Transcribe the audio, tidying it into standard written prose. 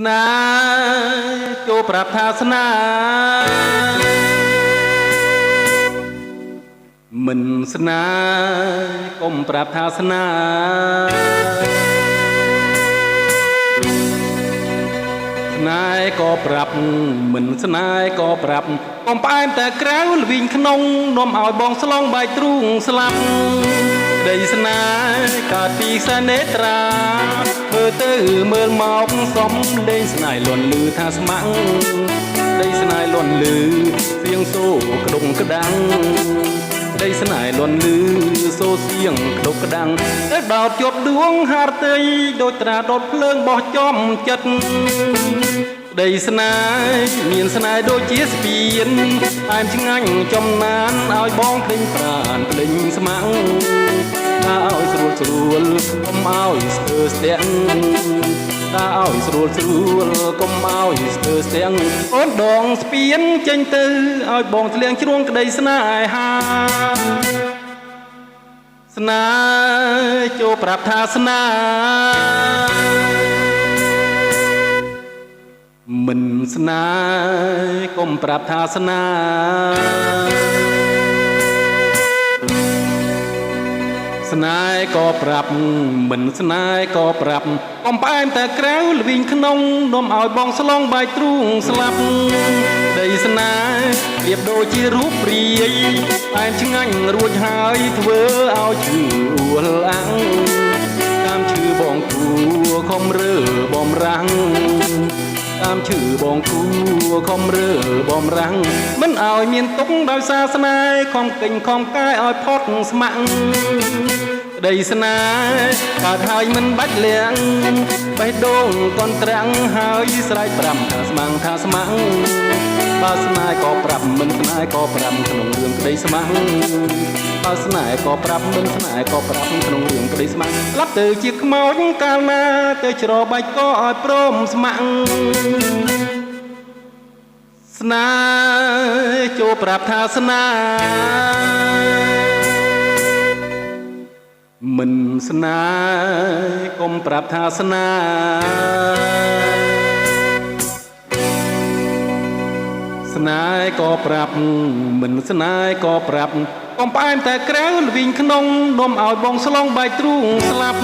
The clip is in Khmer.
ស្នេហ៍ចូលប្រាប់ថាស្នេហ៍មិនស្នេហ៍កុំប្រាប់ថាស្នេហ៍ស្នេហ៍ក៏ប្រាប់មិនស្នេហ៍ក៏ប្រាប់កុំផ្អែមតែក្រៅល្វីងក្នុងនាំឲ្យបងស្លងបាយទ្រូងស្លាប់ដីស្នេហ៍កើតពីសនេត្រាមើលទៅមើលមកសំលេងស្នេហ៍លន់លឺថាស្មាក់ដីស្នេហ៍លន់លឺសៀងសូក្ដុងក្ដាំងដីស្នេហ៍លន់លឺសូសៀងក្ដុកក្ដាំងទៅដោតជាប់ដួងហារតីដូចត្រាដុតភ្លើងបោះចំចិត្តដីស្នេហ៍មានស្នេហ៍ដូចជាស្ពានអែមឆ្ងាញ់ចំណានឲ្យបងភ្លេងប្រានភ្លេងស្មាំងថាឲ្យស្រួលស្រួលកុំឲ្យស្ទើរស្ទាំងថាឲ្យស្រួលស្រួលកុំឲ្យស្ទើរស្ទាំងអូនដងស្ពានចេញទៅឲ្យបងធ្លៀងជ្រួងក្តីស្នេហាស្នេហ៍ចូលប្រាប់ថាស្នេហ៍មិនស្នេហ៍កុំប្រាប់ថាស្នេហ៍ស្នេហ៍ក៏ប្រាប់មិនស្នេហ៍ក៏ប្រាប់កុំផ្អែមតែក្រៅល្វីងក្នុងនាំឲ្យបងស្លងបាយទ្រូងស្លាប់ដីស្នេហ៍ប្រៀបដូចជារូបព្រាយផ្អែមឆ្ងាញ់រួចហើយធ្វើឲ្យឈឺអួលអាំងតាមឈឺបងគួខំរើបំរាំងតាមឈឺបងគួខំរើបំរាំងមិនឲ្យមានទុកដោយសារស្នេហ៍ខំកិញខំកាយឲ្យផុតស្មាក់ដីស្នេហ៍កើតហើយមិនបាច់លៀងបេះដូងកនត្រាំងហើយស្រែកប្រាំថាស្មាំងថាស្មាំងបើស្នេហ៍ក៏ប្រាប់មិនស្នេហ៍ក៏ប្រាប់ក្នុងរឿងក្តីស្មាំងបើស្នេហ៍ក៏ប្រាប់មិនស្នេហ៍ក៏ប្រាប់ក្នុងរឿងក្តីស្មាំងស្លាប់ទៅជាខ្មោចកាលណាទៅច្របាច់ក៏ឲ្យព្រមស្មាំងស្នេហ៍ចូលប្រាប់ថាស្នេហ៍មិនស្នេហ៍កុំប្រាប់ថាស្នេហ៍ស្នេហ៍ក៏ប្រាប់មិនស្នេហ៍ក៏ប្រាប់កុំផ្អែមតែក្រៅល្វីងក្នុងនាំឲ្យបងស្លងបាយទ្រូងស្លាប់